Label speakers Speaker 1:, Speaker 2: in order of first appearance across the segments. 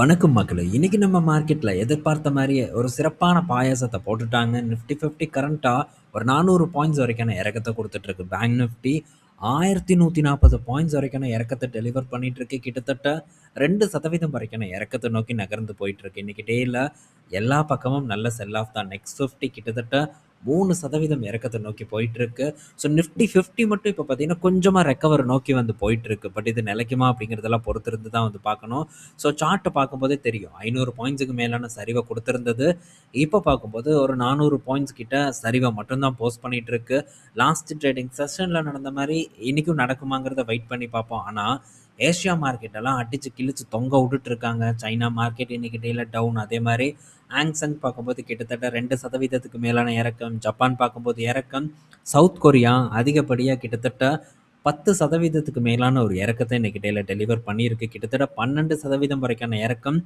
Speaker 1: வணக்கம் மக்களே! இன்னைக்கு நம்ம மார்க்கெட்ல எதிர்பார்த்த மாரியே ஒரு சிறப்பான பாயாசத்த போட்டுட்டாங்க. நிஃப்டி 50 கரண்ட்டா ஒரு 400 பாயிண்ட்ஸ் வரைக்கான இறக்கத்த குடுத்துட்டுருக்கு. பேங்க் நிஃப்டி 1140 பாயிண்ட்ஸ் வரைக்கான இறக்கத்த டெலிவர் பண்ணிட்டுருக்கு. கிட்டத்தட்ட 2% வரைக்கான இறக்கத்த நோக்கி நகர்ந்து போயிட்டுருக்கு. இன்னைக்கு டேல எல்லா பக்கமும் நல்ல செல் ஆஃப் தான். நெக்ஸ்ட் 50 கிட்டத்தட்ட 3% இறக்கத்த நோக்கி போயிட்டுருக்கு. ஸோ நிஃப்டி 50 மட்டும் இப்ப பார்த்தீங்கன்னா, கொஞ்சமா ரெக்கவர் நோக்கி வந்து போயிட்டுருக்கு. பட் இது நிலைக்குமா அப்படிங்கிறதெல்லாம் பொறுத்திருந்து தான் வந்து பார்க்கணும். ஸோ சார்ட்ட பார்க்கும்போதே தெரியும். 500 பாயிண்ட்ஸுக்கு மேலான சரிவ குடுத்திருந்தது. இப்ப பார்க்கும்போது ஒரு 400 பாயிண்ட்ஸ் கிட்ட சரிவ மட்டும் தான் போஸ்ட் பண்ணிட்டு இருக்கு. லாஸ்ட் ட்ரேடிங் செஷன்ல நடந்த மாரி இன்னைக்கும் நடக்குமாங்கிறத வெயிட் பண்ணி பார்ப்போம். ஆனா, ஏசியா மார்க்கெட் எல்லாம் அடிச்சு கிழிச்சு தொங்க விட்டுட்டு இருக்காங்க. சைனா மார்க்கெட் இன்னைக்கு டேல டவுன். அதே மாரி ஹாங்செங் பார்க்கும்போது கிட்டத்தட்ட 2% மேலான இறக்கம். ஜப்பான் பார்க்கும்போது இறக்கம். சவுத் கொரியா அதிகப்படியா கிட்டத்தட்ட 10% மேலான ஒரு இறக்கத்த இன்னைக்கு டேல டெலிவர் பண்ணியிருக்கு. கிட்டத்தட்ட 12% வரைக்கான இறக்கம்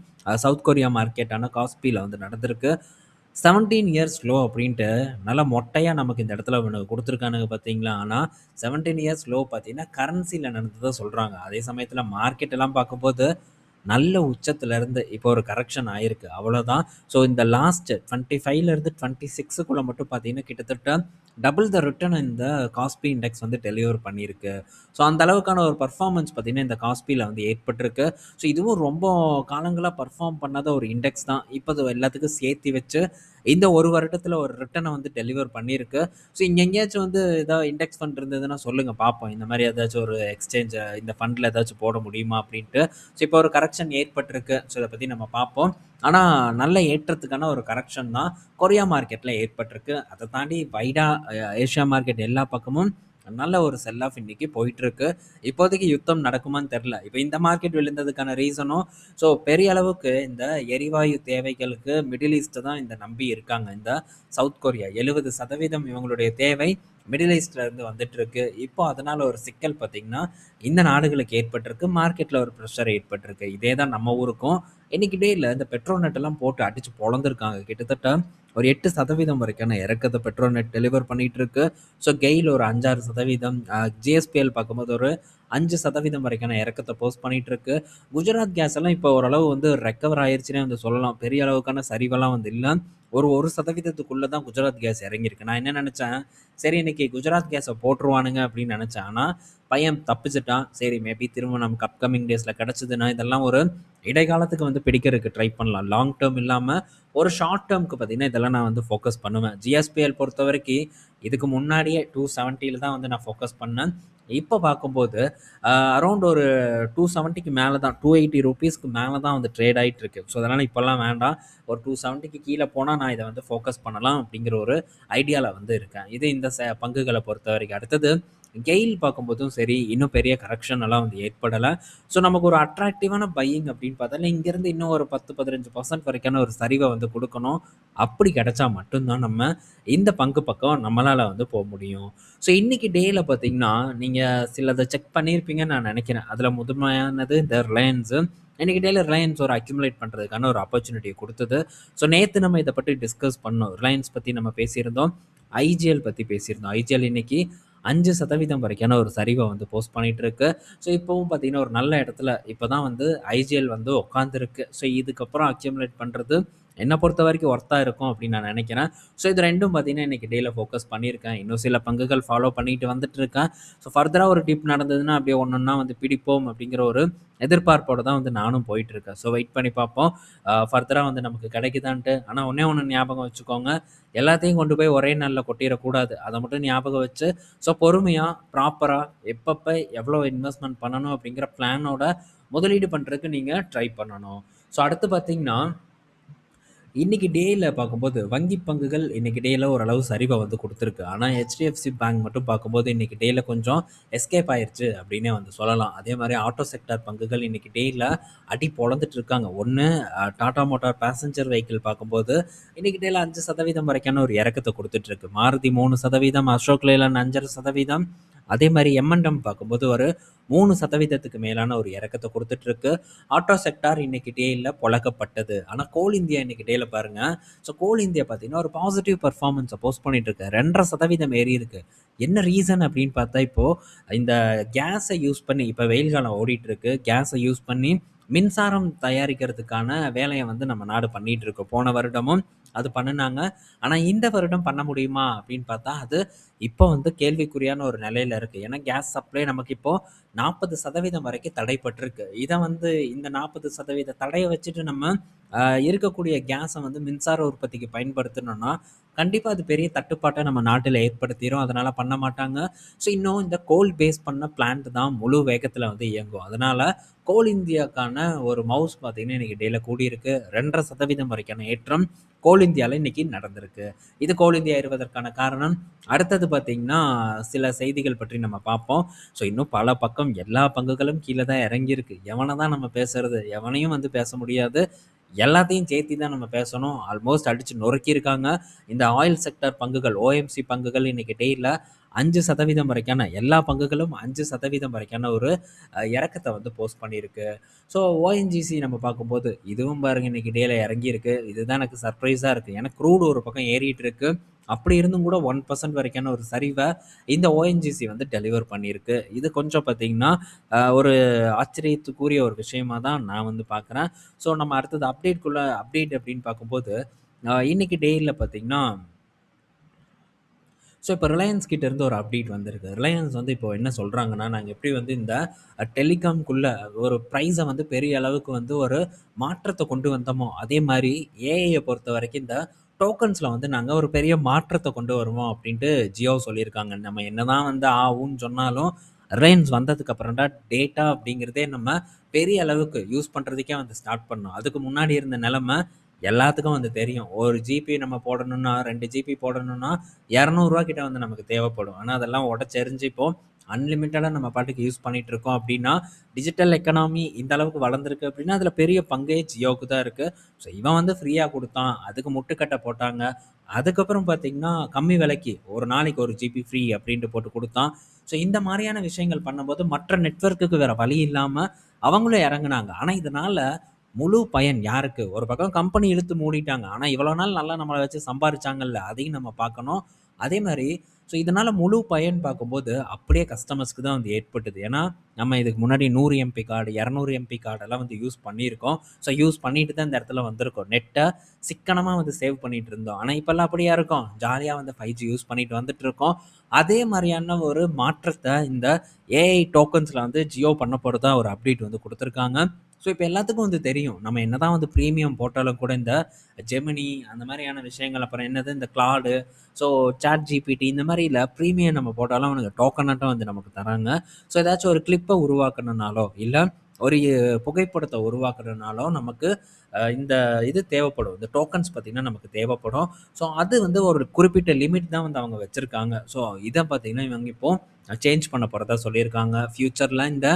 Speaker 1: சவுத் கொரியா மார்க்கெட்டான காஸ்பில வந்து நடந்திருக்கு. 17 இயர்ஸ் லோ அப்படின்ட்டு நல்லா மொட்டையா நமக்கு இந்த இடத்துல ஒண்ணு குடுத்துருக்கானுங்க பார்த்தீங்களா? ஆனா 17 இயர்ஸ் லோ பார்த்தீங்கன்னா, கரன்சில நடந்ததா சொல்றாங்க. அதே சமயத்துல மார்க்கெட் எல்லாம் பார்க்கும்போது நல்ல உச்சத்துல இருந்து இப்போ ஒரு கரெக்ஷன் ஆயிருக்கு. அவ்வளோதான். ஸோ இந்த லாஸ்ட் 25ல இருந்து 26க்குள்ள மட்டும் பார்த்தீங்கன்னா, கிட்டத்தட்ட டபுள் த ரிட்டர்ன் இந்த காஸ்பி இண்டெக்ஸ் வந்து டெலிவர் பண்ணியிருக்கு. ஸோ அந்த அளவுக்கான ஒரு பெர்ஃபார்மன்ஸ் பார்த்தீங்கன்னா, இந்த காஸ்பில வந்து ஏற்பட்டிருக்கு. ஸோ இதுவும் ரொம்ப காலங்களா பெர்ஃபார்ம் பண்ணாத ஒரு இண்டெக்ஸ் தான். இப்ப அது எல்லாத்துக்கும் சேர்த்து வச்சு இந்த 1 வருடத்துல ஒரு ரிட்டர்ன வந்து டெலிவர் பண்ணியிருக்கு. ஸோ இங்க எங்கேயாச்சும் வந்து ஏதாவது இண்டெக்ஸ் ஃபண்ட் இருந்ததுன்னா சொல்லுங்க பார்ப்போம். இந்த மாரி ஏதாச்சும் ஒரு எக்ஸ்சேஞ்ச் இந்த ஃபண்ட்ல ஏதாச்சும் போட முடியுமா அப்படின்ட்டு. ஸோ இப்போ ஒரு கரெக்ஷன் ஏற்பட்டிருக்கு. ஸோ இத பத்தி நம்ம பார்ப்போம். ஆனா நல்ல ஏற்றத்துக்கான ஒரு கரெக்ஷன் தான் கொரியா மார்க்கெட்ல ஏற்பட்டிருக்கு. அத தாண்டி வைடா ஏசியா மார்க்கெட் எல்லா பக்கமும் நல்ல ஒரு செல் ஆஃப் இன்னைக்கு போயிட்டுருக்கு. இப்போதைக்கு யுத்தம் நடக்குமான்னு தெரியல. இப்ப இந்த மார்க்கெட் விழுந்ததுக்கான ரீசனும் பெரிய அளவுக்கு இந்த எரிவாயு தேவைகளுக்கு மிடில் ஈஸ்ட் தான் இந்த நம்பி இருக்காங்க. இந்த சவுத் கொரியா 70% இவங்களுடைய தேவை மிடில் ஈஸ்ட்ல இருந்து வந்துட்டு இருக்கு. இப்போ அதனால ஒரு சிக்கல் பார்த்தீங்கன்னா, இந்த நாடுகளுக்கு ஏற்பட்டிருக்கு. மார்க்கெட்ல ஒரு பிரஷர் ஏற்பட்டிருக்கு. இதே தான் நம்ம ஊருக்கும் இன்னைக்கு டேல இந்த பெட்ரோநெட் எல்லாம் போட்டு அடிச்சு பொளந்திருக்காங்க. கிட்டத்தட்ட ஒரு 8% வரைக்கான இறக்கத்த பெட்ரோநெட் டெலிவர் பண்ணிட்டு இருக்கு. ஸோ கெயில் ஒரு 5, 6%, ஜிஎஸ்பிஎல் பார்க்கும்போது ஒரு 5% வரைக்கான இறக்கத்த போஸ்ட் பண்ணிட்டு இருக்கு. குஜராத் கேஸ் எல்லாம் இப்போ ஓரளவு வந்து ரெக்கவர் ஆயிருச்சுன்னே வந்து சொல்லலாம். பெரிய அளவுக்கான சரிவெல்லாம் வந்து இல்ல. ஒரு 1% தான் குஜராத் கேஸ் இறங்கியிருக்கு. நான் என்ன நெனச்சேன், சரி இன்னைக்கு குஜராத் கேஸ போட்டுருவானுங்க அப்படின்னு நெனச்சேன். ஆனா பையன் தப்பிச்சுட்டான். சரி மேபி திரும்ப நமக்கு அப்கமிங் டேஸ்ல கிடைச்சதுன்னா, இதெல்லாம் ஒரு இடைக்காலத்துக்கு வந்து பிடிக்கிறதுக்கு ட்ரை பண்ணலாம். லாங் டெர்ம் இல்லாம ஒரு ஷார்ட் டெர்ம்க்கு பார்த்தீங்கன்னா, இதெல்லாம் நான் வந்து ஃபோக்கஸ் பண்ணுவேன். ஜிஎஸ்பிஎல் பொறுத்தவரைக்கும் இதுக்கு முன்னாடியே 270ல தான் வந்து நான் ஃபோக்கஸ் பண்ணேன். இப்ப பார்க்கும்போது அரவுண்ட் ஒரு 270க்கு மேல தான், ₹280க்கு மேல தான் வந்து ட்ரேட் ஆயிட்டு இருக்கு. ஸோ அதனால இப்பல்லாம் வேண்டாம். ஒரு 270க்கு கீழ போனா நான் இத வந்து ஃபோக்கஸ் பண்ணலாம் அப்படிங்கிற ஒரு ஐடியால வந்து இருக்கேன். இது இந்த பங்குகள பொறுத்தவரைக்கும். அடுத்தது கெயில் பார்க்கும்போதும் சரி, இன்னும் பெரிய கரெக்ஷன் எல்லாம் வந்து ஏற்படல. ஸோ நமக்கு ஒரு அட்ராக்டிவான பையிங் அப்படின்னு பார்த்தாலே, இங்கேருந்து இன்னும் ஒரு 10, 15% வரைக்கான ஒரு சரிவ வந்து குடுக்கணும். அப்படி கிடைச்சா மட்டும் தான் நம்ம இந்த பங்கு பக்கம் நம்மளால வந்து முடியும். ஸோ இன்னைக்கு டேல பார்த்தீங்கன்னா, நீங்க சிலத செக் பண்ணியிருப்பீங்கன்னு நான் நினைக்கிறேன். அதுல முதன்மையானது இந்த ரிலையன்ஸு. இன்னைக்கு டேல ரிலையன்ஸ் ஒரு அக்யூமுலேட் பண்றதுக்கான ஒரு ஆப்பர்ச்சுனிட்டிய குடுத்தது. ஸோ நேத்து நம்ம இத பத்தி டிஸ்கஸ் பண்ணோம். ரிலையன்ஸ் பத்தி நம்ம பேசியிருந்தோம். ஐஜிஎல் பத்தி பேசியிருந்தோம். ஐஜிஎல் இன்னைக்கு 5% வரைக்கான ஒரு சரிவ வந்து போஸ்ட் பண்ணிட்டு இருக்கு. ஸோ இப்பவும் பார்த்தீங்கன்னா, ஒரு நல்ல இடத்துல இப்ப தான் வந்து ஐஜிஎல் வந்து உட்காந்துருக்கு. ஸோ இதுக்கப்புறம் அக்யூமுலேட் பண்றது என்ன பொறுத்தவரைக்கும் ஒர்த்தா இருக்கும் அப்படின்னு நான் நினைக்கிறேன். ஸோ இது 2ம் பார்த்தீங்கன்னா, இன்னைக்கு டேல ஃபோக்கஸ் பண்ணியிருக்கேன். இன்னும் சில பங்குகள் ஃபாலோ பண்ணிட்டு வந்துட்டு இருக்கேன். ஸோ ஃபர்தரா ஒரு டிப் நடந்ததுன்னா, அப்படியே ஒண்ணொண்ணா வந்து பிடிப்போம் அப்படிங்கிற ஒரு எதிர்பார்ப்போட தான் வந்து நானும் போயிட்டு இருக்கேன். ஸோ வெயிட் பண்ணி பார்ப்போம். ஃபர்தரா வந்து நமக்கு கிடைக்குதான்ட்டு. ஆனா ஒண்ணே ஒண்ணு ஞாபகம் வச்சுக்கோங்க. எல்லாத்தையும் கொண்டு போய் ஒரே நாள்ல கொட்டிறக்கூடாது. அத மட்டும் ஞாபகம் வச்சு, ஸோ பொறுமையா, ப்ராப்பரா எப்பப்ப எவ்வளோ இன்வெஸ்ட்மென்ட் பண்ணணும் அப்படிங்கிற பிளானோட முதலீடு பண்றதுக்கு நீங்க ட்ரை பண்ணணும். ஸோ அடுத்து பார்த்தீங்கன்னா, இன்னைக்கு டேல பார்க்கும்போது வங்கி பங்குகள் இன்னைக்கு டேல ஓரளவு சரிவ வந்து குடுத்திருக்கு. ஆனா HDFC பேங்க் மட்டும் பார்க்கும்போது இன்னைக்கு டேல கொஞ்சம் எஸ்கேப் ஆயிருச்சு அப்படின்னே வந்து சொல்லலாம். அதே மாரி ஆட்டோ செக்டார் பங்குகள் இன்னைக்கு டேல அடி பொளந்துட்டு இருக்காங்க. ஒண்ணு டாடா மோட்டார் பேசஞ்சர் வெஹிக்கிள் பார்க்கும்போது இன்னைக்கு டேல 5% வரைக்கான ஒரு இறக்கத்த குடுத்துட்டு இருக்கு. மாருதி 3%, அசோக் லேலண்ட் 5.5%, அதே மாரி M&M பார்க்கும்போது ஒரு 3%க்கு மேலான ஒரு இறக்கத்த குடுத்துட்டு இருக்கு. ஆட்டோ செக்டார் இன்னைக்கு டேல பொளக்கப்பட்டது. ஆனா கோல் இந்தியா இன்னைக்கு டேல பாருங்க. ஸோ கோல் இந்தியா பார்த்தீங்கன்னா, ஒரு பாசிட்டிவ் பெர்ஃபார்மன்ஸ போஸ்ட் பண்ணிட்டு இருக்கு. 2.5% ஏறி இருக்கு. என்ன ரீசன் அப்படின்னு பார்த்தா, இப்போ இந்த கேஸ யூஸ் பண்ணி இப்ப வெயில் காலம் ஓடிட்டு இருக்கு. கேஸ யூஸ் பண்ணி மின்சாரம் தயாரிக்கிறதுக்கான வேலைய வந்து நம்ம நாடு பண்ணிட்டு இருக்கு. போன வருடமும் அது பண்ணுனாங்க. ஆனா இந்த வருடம் பண்ண முடியுமா அப்படின்னு பார்த்தா, அது இப்போ வந்து கேள்விக்குறியான ஒரு நிலையில இருக்கு. ஏன்னா கேஸ் சப்ளை நமக்கு இப்போ 40% வரைக்கும் தடைப்பட்டிருக்கு. இத வந்து இந்த 40% தடைய வச்சுட்டு நம்ம இருக்கக்கூடிய கேஸ வந்து மின்சார உற்பத்திக்கு பயன்படுத்தணும்னா, கண்டிப்பா அது பெரிய தட்டுப்பாட்ட நம்ம நாட்டில ஏற்படுத்திரும். அதனால பண்ண மாட்டாங்க. ஸோ இன்னும் இந்த கோல் பேஸ் பண்ண பிளான்ட் தான் முழு வேகத்தில வந்து இயங்கும். அதனால கோல் இந்தியாக்கான ஒரு மவுஸ் பார்த்தீங்கன்னா, இன்னைக்கு டேல கூடியிருக்கு. 2.5% வரைக்கான ஏற்றம் கோல் இந்தியால இன்னைக்கு நடந்திருக்கு. இது கோல் இந்தியா ஏறுவதற்கான காரணம். அடுத்தது பார்த்தீங்கன்னா, சில செய்திகள் பற்றி நம்ம பார்ப்போம். ஸோ இன்னும் பல பக்கம் எல்லா பங்குகளும் கீழ தான் இறங்கியிருக்கு. எவன தான் நம்ம பேசுறது? எவனையும் வந்து பேச முடியாது. எல்லாத்தையும் சேர்த்தி தான் நம்ம பேசணும். ஆல்மோஸ்ட் அடிச்சு நொறுக்கியிருக்காங்க. இந்த ஆயில் செக்டார் பங்குகள், ஓஎம்சி பங்குகள் இன்னைக்கு டேல 5% வரைக்கான எல்லா பங்குகளும் 5% வரைக்கான ஒரு இறக்கத்த வந்து போஸ்ட் பண்ணியிருக்கு. ஸோ ஓஎன்ஜிசி நம்ம பார்க்கும்போது, இதுவும் பாருங்க இன்னைக்கு டேல இறங்கியிருக்கு. இதுதான் எனக்கு சர்ப்ரைஸா இருக்கு. ஏன்னா க்ரூட் ஒரு பக்கம் ஏறிட்டு இருக்கு. அப்படி இருந்தும் கூட 1% வரைக்கான ஒரு சரிவ இந்த ஓஎன்ஜிசி வந்து டெலிவர் பண்ணியிருக்கு. இது கொஞ்சம் பார்த்தீங்கன்னா, ஒரு ஆச்சரியத்துக்குரிய ஒரு விஷயமா தான் நான் வந்து பார்க்குறேன். ஸோ நம்ம அடுத்தது அப்டேட் அப்படின்னு பார்க்கும்போது, இன்னைக்கு டேல பார்த்தீங்கன்னா, ஸோ இப்போ ரிலையன்ஸ் கிட்ட இருந்து ஒரு அப்டேட் வந்திருக்கு. ரிலையன்ஸ் வந்து இப்போ என்ன சொல்றாங்கன்னா, நாங்க எப்படி வந்து இந்த டெலிகாம்க்குள்ள ஒரு பிரைஸ வந்து பெரிய அளவுக்கு வந்து ஒரு மாற்றத்த கொண்டு வந்தோமோ, அதே மாரி ஏஐய பொறுத்தவரைக்கும் இந்த டோக்கன்ஸ்ல வந்து நாங்க ஒரு பெரிய மாற்றத்த கொண்டு வருவோம் அப்படின்ட்டு ஜியோ சொல்லியிருக்காங்க. நம்ம என்னதான் வந்து ஊன்னு சொன்னாலும், ரிலையன்ஸ் வந்ததுக்கு அப்புறம் தான் டேட்டா அப்படிங்கிறதே நம்ம பெரிய அளவுக்கு யூஸ் பண்றதுக்கே வந்து ஸ்டார்ட் பண்ணோம். அதுக்கு முன்னாடி இருந்த நிலைமை எல்லாத்துக்கும் வந்து தெரியும். 1 ஜிபி நம்ம போடணும்னா, 2 ஜிபி போடணும்னா ரூ. 200 கிட்ட வந்து நமக்கு தேவைப்படும். ஆனா அதெல்லாம் உடைச்செறிஞ்சு இப்போ அன்லிமிட்டடா நம்ம பாட்டுக்கு யூஸ் பண்ணிட்டு இருக்கோம் அப்படின்னா, டிஜிட்டல் எக்கனாமி இந்த அளவுக்கு வளர்ந்திருக்கு அப்படின்னா, அதுல பெரிய பங்கே ஜியோவுக்கு தான் இருக்கு. ஸோ இவன் வந்து ஃப்ரீயா குடுத்தான். அதுக்கு முட்டுக்கட்டை போட்டாங்க. அதுக்கப்புறம் பார்த்தீங்கன்னா, கம்மி விலைக்கு ஒரு நாளைக்கு 1 ஜிபி ஃப்ரீ அப்படின்ட்டு போட்டு குடுத்தான். ஸோ இந்த மாரியான விஷயங்கள் பண்ணும்போது மற்ற நெட்வொர்க்குக்கு வேற வழி இல்லாம அவங்களும் இறங்குனாங்க. ஆனா இதனால முழு பயன் யாருக்கு? ஒரு பக்கம் கம்பெனி இழுத்து மூடிட்டாங்க. ஆனா இவ்வளோ நாள் நல்லா நம்மள வச்சு சம்பாரிச்சாங்கல்ல, அதையும் நம்ம பார்க்கணும். அதே மாரி ஸோ இதனால முழு பயன் பார்க்கும்போது, அப்படியே கஸ்டமர்ஸ்க்கு தான் வந்து ஏற்பட்டது. ஏன்னா, நம்ம இதுக்கு முன்னாடி 100 எம்பி கார்டு, 200 எம்பி கார்டெல்லாம் வந்து யூஸ் பண்ணியிருக்கோம். ஸோ யூஸ் பண்ணிட்டு தான் இந்த இடத்துல வந்திருக்கோம். நெட்ட சிக்கனமா வந்து சேவ் பண்ணிட்டு இருந்தோம். ஆனா இப்பல்லாம் அப்படியா இருக்கோம்? ஜாலியா வந்து 5G யூஸ் பண்ணிட்டு வந்துட்டு இருக்கோம். அதே மாரியான ஒரு மாற்றத்த இந்த ஏஐ டோக்கன்ஸ்ல வந்து ஜியோ பண்ண போறதா ஒரு அப்டேட் வந்து குடுத்துருக்காங்க. ஸோ இப்போ எல்லாத்துக்கும் வந்து தெரியும். நம்ம என்னதான் வந்து பிரீமியம் போட்டாலும் கூட இந்த ஜெமினி அந்த மாரியான விஷயங்கள், அப்புறம் என்னது இந்த கிளாடு, ஸோ சாட் ஜிபிடி இந்த மாரில பிரீமியம் நம்ம போட்டாலும் அவனுங்க டோக்கனாட்டம் வந்து நமக்கு தராங்க. ஸோ ஏதாச்சும் ஒரு கிளிப்ப உருவாக்கணும்னாலோ, இல்ல ஒரு புகைப்படத்த உருவாக்கணும்னாலோ நமக்கு இந்த இது தேவைப்படும். இந்த டோக்கன்ஸ் பார்த்தீங்கன்னா நமக்கு தேவைப்படும். ஸோ அது வந்து ஒரு குறிப்பிட்ட லிமிட் தான் வந்து அவங்க வச்சிருக்காங்க. ஸோ இத பார்த்தீங்கன்னா இவங்க இப்போ சேஞ்ச் பண்ண போறதா சொல்லியிருக்காங்க. ஃபியூச்சர்ல இந்த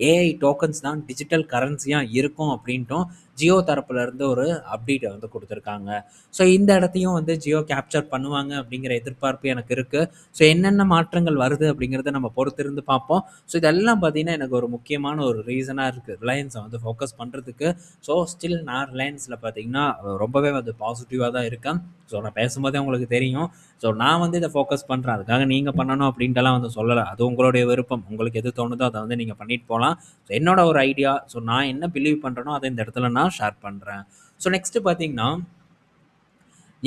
Speaker 1: ஏஐ டோக்கன்ஸ் தான் டிஜிட்டல் கரன்சியா இருக்கும் அப்படின்ட்டும் ஜியோ தரப்புல இருந்து ஒரு அப்டேட்ட வந்து குடுத்துருக்காங்க. ஸோ இந்த இடத்தையும் வந்து ஜியோ கேப்சர் பண்ணுவாங்க அப்படிங்கிற எதிர்பார்ப்பு எனக்கு இருக்கு. ஸோ என்னென்ன மாற்றங்கள் வருது அப்படிங்கிறத நம்ம பொறுத்திருந்து பார்ப்போம். ஸோ இதெல்லாம் பார்த்தீங்கன்னா எனக்கு ஒரு முக்கியமான ஒரு ரீசனா இருக்கு. ரிலையன்ஸ வந்து ஃபோக்கஸ் பண்றதுக்கு. ஸோ ஸ்டில் நான் ரிலையன்ஸ்ல பார்த்தீங்கன்னா ரொம்பவே வந்து பாசிட்டிவா தான் இருக்கேன். ஸோ நான் பேசும்போதே உங்களுக்கு தெரியும். ஸோ நான் வந்து இத ஃபோக்கஸ் பண்றேன். அதுக்காக நீங்க பண்ணணும் அப்படின்ட்டுலாம் வந்து சொல்லல. அது உங்களுடைய விருப்பம். உங்களுக்கு எது தோணுதோ அத வந்து நீங்க பண்ணிட்டு போலாம். ஸோ என்னோட ஒரு ஐடியா. ஸோ நான் என்ன பிலீவ் பண்றேனோ அத இந்த இடத்துல நான் ஷேர் பண்றேன். ஸோ நெக்ஸ்ட் பார்த்தீங்கன்னா,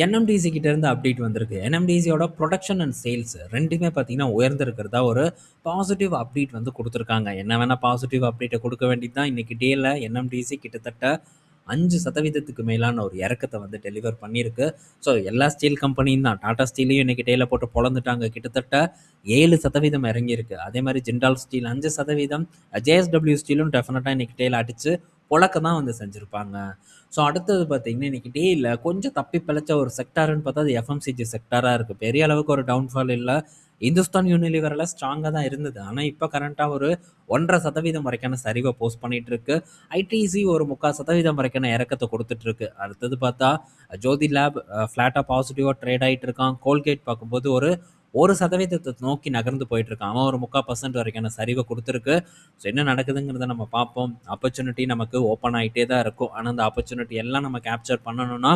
Speaker 1: என்எம்டிசி கிட்ட இருந்து அப்டேட் வந்திருக்கு. என்எம்டிசியோட புரொடக்ஷன் அண்ட் சேல்ஸ் 2மே பார்த்தீங்கன்னா உயர்ந்திருக்கிறதா ஒரு பாசிட்டிவ் அப்டேட் வந்து குடுத்துருக்காங்க. என்ன வேணா பாசிட்டிவ் அப்டேட்ட குடுக்க வேண்டியது தான். இன்னைக்கு டேல என்எம்டிசி கிட்டத்தட்ட 5% மேலான ஒரு இறக்கத்த வந்து டெலிவர் பண்ணியிருக்கு. ஸோ எல்லா ஸ்டீல் கம்பெனியும் தான். டாடா ஸ்டீலையும் இன்னைக்கு டேல போட்டு பொளந்துட்டாங்க. கிட்டத்தட்ட 7% இறங்கியிருக்கு. அதே மாரி ஜிண்டால் ஸ்டீல் 5%, ஜேஎஸ்டபிள்யூ ஸ்டீலும் டெஃபினட்டா இன்னைக்கு டேல அடிச்சு பொளக்க தான் வந்து செஞ்சிருப்பாங்க. ஸோ அடுத்தது பார்த்தீங்கன்னா, இன்னைக்கு டேல கொஞ்சம் தப்பி பிழைச்ச ஒரு செக்டார்ன்னு பார்த்தா அது எஃப்எம்சிஜி செக்டாரா இருக்கு. பெரிய அளவுக்கு ஒரு டவுன்ஃபால் இல்ல. இந்துஸ்தான் யூனிலிவர்ல ஸ்ட்ராங்கா தான் இருந்தது. ஆனா இப்ப கரண்ட்டா ஒரு 1.5% வரைக்கான சரிவ போஸ்ட் பண்ணிட்டு இருக்கு. ஐடிசி ஒரு 3/4% வரைக்கான இறக்கத்த குடுத்துட்டு இருக்கு. அடுத்தது பார்த்தா ஜோதி லேப் ஃப்ளாட்டா பாசிட்டிவா ட்ரேட் ஆயிட்டு இருக்கான். கோல்கேட் பார்க்கும்போது ஒரு 1% நோக்கி நகர்ந்து போயிட்டு இருக்கான். அவன் ஒரு 3/4% வரைக்கான சரிவ குடுத்திருக்கு. ஸோ என்ன நடக்குதுங்கிறத நம்ம பார்ப்போம். ஆப்பர்ச்சுனிட்டி நமக்கு ஓப்பன் ஆயிட்டே தான் இருக்கும். ஆனா அந்த ஆப்பர்ச்சுனிட்டி எல்லாம் நம்ம கேப்சர் பண்ணணும்னா,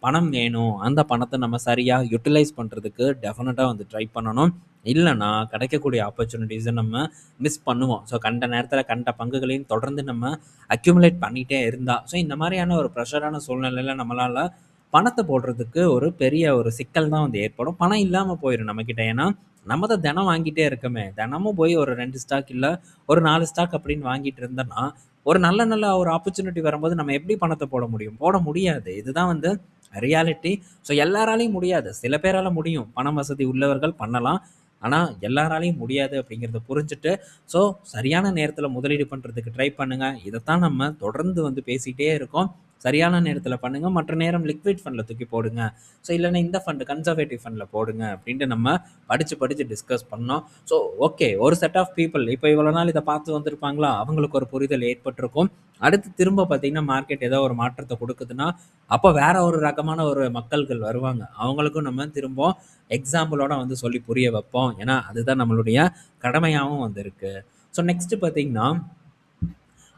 Speaker 1: பணம் வேணும். அந்த பணத்த நம்ம சரியா யுட்டிலைஸ் பண்றதுக்கு டெஃபினட்டா வந்து ட்ரை பண்ணணும். இல்லன்னா கிடைக்கக்கூடிய ஆப்பர்ச்சுனிட்டீஸ நம்ம மிஸ் பண்ணுவோம். ஸோ கண்ட நேரத்தில கண்ட பங்குகளையும் தொடர்ந்து நம்ம அக்யூமுலேட் பண்ணிட்டே இருந்தா, ஸோ இந்த மாரியான ஒரு ப்ரெஷரான சூழ்நிலையில நம்மளால பணத்த போடுறதுக்கு ஒரு பெரிய ஒரு சிக்கல் தான் வந்து ஏற்படும். பணம் இல்லாம போயிரும் நம்மகிட்ட. ஏன்னா, நம்ம தான் தினம் வாங்கிட்டே இருக்கோமே. தினமும் போய் ஒரு 2 ஸ்டாக் இல்ல ஒரு 4 ஸ்டாக் அப்படின்னு வாங்கிட்டு இருந்தோம்னா, ஒரு நல்ல நல்ல ஒரு ஆப்பர்ச்சுனிட்டி வரும்போது நம்ம எப்படி பணத்த போட முடியும்? போட முடியாது. இதுதான் வந்து ரியாலிட்டி. ஸோ எல்லாராலயும் முடியாது. சில பேரால முடியும். பணம் வசதி உள்ளவர்கள் பண்ணலாம். ஆனா, எல்லாராலயும் முடியாது அப்படிங்கிறத புரிஞ்சுட்டு, ஸோ சரியான நேரத்தில முதலீடு பண்றதுக்கு ட்ரை பண்ணுங்க. இதத்தான் நம்ம தொடர்ந்து வந்து பேசிட்டே இருக்கோம். சரியான நேரத்தில பண்ணுங்க. மற்ற நேரம் லிக்விட் ஃபண்ட்ல தூக்கி போடுங்க. ஸோ இல்லன்னா இந்த ஃபண்ட் கன்சர்வேட்டிவ் ஃபண்ட்ல போடுங்க அப்படின்ட்டு நம்ம படிச்சு படிச்சு டிஸ்கஸ் பண்ணோம். ஸோ ஓகே, ஒரு செட் ஆஃப் பீப்பிள் இப்போ இவ்வளோ நாள் இத பார்த்து வந்திருப்பாங்களா? அவங்களுக்கு ஒரு புரிதல் ஏற்பட்டிருக்கும். அடுத்து திரும்ப பார்த்தீங்கன்னா, மார்க்கெட் ஏதோ ஒரு மாற்றத்த குடுக்குதுன்னா, அப்ப வேற ஒரு ரகமான ஒரு மக்கள்கள் வருவாங்க. அவங்களுக்கும் நம்ம திரும்ப எக்ஸாம்பிளோட வந்து சொல்லி புரிய வைப்போம். ஏன்னா, அதுதான் நம்மளுடைய கடமையாவும் வந்து இருக்கு. ஸோ நெக்ஸ்ட் பார்த்தீங்கன்னா,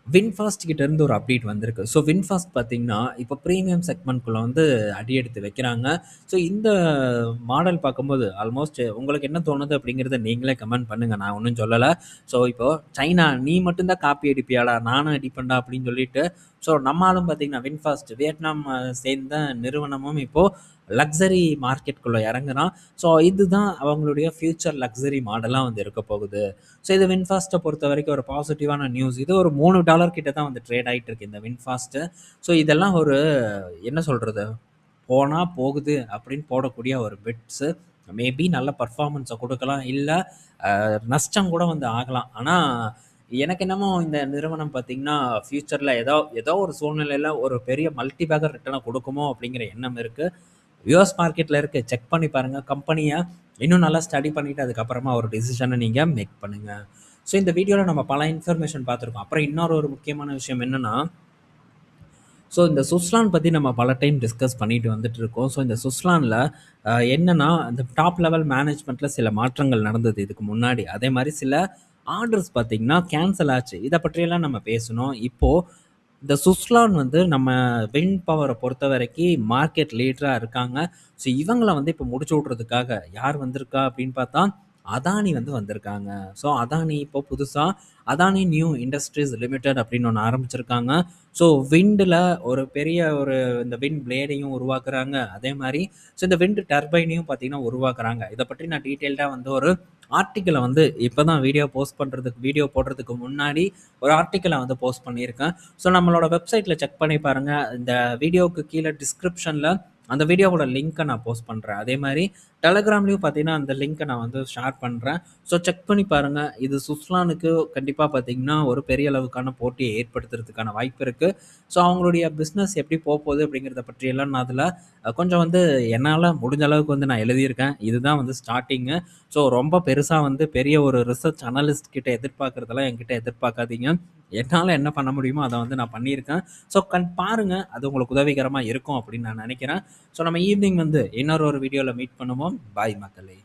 Speaker 1: வின்ஃபாஸ்ட் கிட்ட இருந்து ஒரு அப்டேட் வந்திருக்கு. ஸோ வின்ஃபாஸ்ட் பார்த்தீங்கன்னா, இப்போ பிரீமியம் செக்மெண்ட்குள்ள வந்து அடி எடுத்து வைக்கிறாங்க. ஸோ இந்த மாடல் பார்க்கும்போது ஆல்மோஸ்ட் உங்களுக்கு என்ன தோணுது அப்படிங்கிறத நீங்களே கமெண்ட் பண்ணுங்க. நான் ஒண்ணும் சொல்லல. ஸோ இப்போ சைனா நீ மட்டும் தான் காப்பி அடிப்பியாடா, நானும் அடிப்பேன்டா அப்படின்னு சொல்லிட்டு, ஸோ நம்ம ஆளும் பார்த்தீங்கன்னா வின்ஃபாஸ்ட் வியட்நாம் சேர்ந்த நிறுவனமும் இப்போ லக்ஸரி மார்க்கெட்குள்ள இறங்குறான். ஸோ இதுதான் அவங்களுடைய ஃபியூச்சர் லக்ஸரி மாடலா வந்து இருக்க போகுது. ஸோ இது வின்ஃபாஸ்ட்டை பொறுத்த வரைக்கும் ஒரு பாசிட்டிவான நியூஸ். இது ஒரு $3 கிட்ட தான் வந்து ட்ரேட் ஆயிட்டு இருக்கு இந்த வின்ஃபாஸ்ட். ஸோ இதெல்லாம் ஒரு என்ன சொல்றது? போனா போகுது அப்படின்னு போடக்கூடிய ஒரு பெட்ஸ். மேபி நல்ல பெர்ஃபார்மன்ஸ குடுக்கலாம். இல்ல நஷ்டம் கூட வந்து ஆகலாம். ஆனா, எனக்கு என்னமோ இந்த நிறுவனம் பார்த்தீங்கன்னா, ஃபியூச்சர்ல ஏதோ ஏதோ ஒரு சூழ்நிலையில ஒரு பெரிய மல்டி பேக்கர் ரிட்டர்ன குடுக்குமோ அப்படிங்கிற எண்ணம் இருக்கு. யுஎஸ் மார்க்கெட்ல இருக்கு. செக் பண்ணி பாருங்க. கம்பெனிய இன்னும் நல்லா ஸ்டடி பண்ணிட்டு அதுக்கப்புறமா ஒரு டிசிஷன நீங்க மேக் பண்ணுங்க. ஸோ இந்த வீடியோல நம்ம பல இன்ஃபர்மேஷன் பார்த்துருக்கோம். அப்புறம் இன்னொரு ஒரு முக்கியமான விஷயம் என்னன்னா, ஸோ இந்த சுஸ்லான் பத்தி நம்ம பல டைம் டிஸ்கஸ் பண்ணிட்டு வந்துட்டு இருக்கோம். ஸோ இந்த சுஸ்லான்ல என்னன்னா, இந்த டாப் லெவல் மேனேஜ்மெண்ட்ல சில மாற்றங்கள் நடந்தது இதுக்கு முன்னாடி. அதே மாரி சில ஆர்டர்ஸ் பார்த்தீங்கன்னா, கேன்சல் ஆச்சு. இத பற்றியெல்லாம் நம்ம பேசுனோம். இப்போ இந்த சுஸ்லான் வந்து நம்ம விண்ட் பவர பொறுத்தவரைக்கி மார்க்கெட் லீடரா இருக்காங்க. ஸோ இவங்கள வந்து இப்போ முடிச்சு விட்றதுக்காக யார் வந்திருக்கா அப்படின்னு பார்த்தா, அதானி வந்து வந்திருக்காங்க. ஸோ அதானி இப்போ புதுசா அதானி நியூ இண்டஸ்ட்ரீஸ் லிமிடெட் அப்படின்னு ஒண்ணு ஆரம்பிச்சிருக்காங்க. ஸோ விண்ட்ல ஒரு பெரிய ஒரு இந்த விண்ட் பிளேடையும் உருவாக்குறாங்க. அதே மாரி ஸோ இந்த விண்ட் டர்பைனையும் பார்த்தீங்கன்னா உருவாக்குறாங்க. இத பற்றி நான் டீட்டெயில்டா வந்து ஒரு ஆர்டிக்கிள வந்து இப்ப தான் வீடியோ போடுறதுக்கு முன்னாடி ஒரு ஆர்டிக்கிள வந்து போஸ்ட் பண்ணியிருக்கேன். ஸோ நம்மளோட வெப்சைட்ல செக் பண்ணி பாருங்க. இந்த வீடியோவுக்கு கீழ டிஸ்கிரிப்ஷன்ல அந்த வீடியோவோட லிங்க்க நான் போஸ்ட் பண்றேன். அதே மாரி டெலகிராம்லயும் பார்த்தீங்கன்னா, அந்த லிங்க்க நான் வந்து ஷேர் பண்றேன். ஸோ செக் பண்ணி பாருங்க. இது சுஸ்லானுக்கு கண்டிப்பா பார்த்தீங்கன்னா, ஒரு பெரிய அளவுக்கான போட்டிய ஏற்படுத்துறதுக்கான வாய்ப்பு இருக்கு. ஸோ அவங்களுடைய பிசினஸ் எப்படி போப்போகுது அப்படிங்கிறத பற்றியெல்லாம் நான் அதில கொஞ்சம் வந்து என்னால முடிஞ்ச அளவுக்கு வந்து நான் எழுதியிருக்கேன். இதுதான் வந்து ஸ்டார்ட்டிங்கு. ஸோ ரொம்ப பெருசா வந்து பெரிய ஒரு ரிசர்ச் அனலிஸ்ட் கிட்ட எதிர்பார்க்கிறதெல்லாம் என்கிட்ட எதிர்பார்க்காதீங்க. என்னால என்ன பண்ண முடியுமோ அத வந்து நான் பண்ணியிருக்கேன். ஸோ பாருங்க. அது உங்களுக்கு உதவிகரமா இருக்கும் அப்படின்னு நான் நினைக்கிறேன். ஸோ நம்ம ஈவினிங் வந்து இன்னொரு ஒரு வீடியோல மீட் பண்ணுவோம். பாய் மக்களே!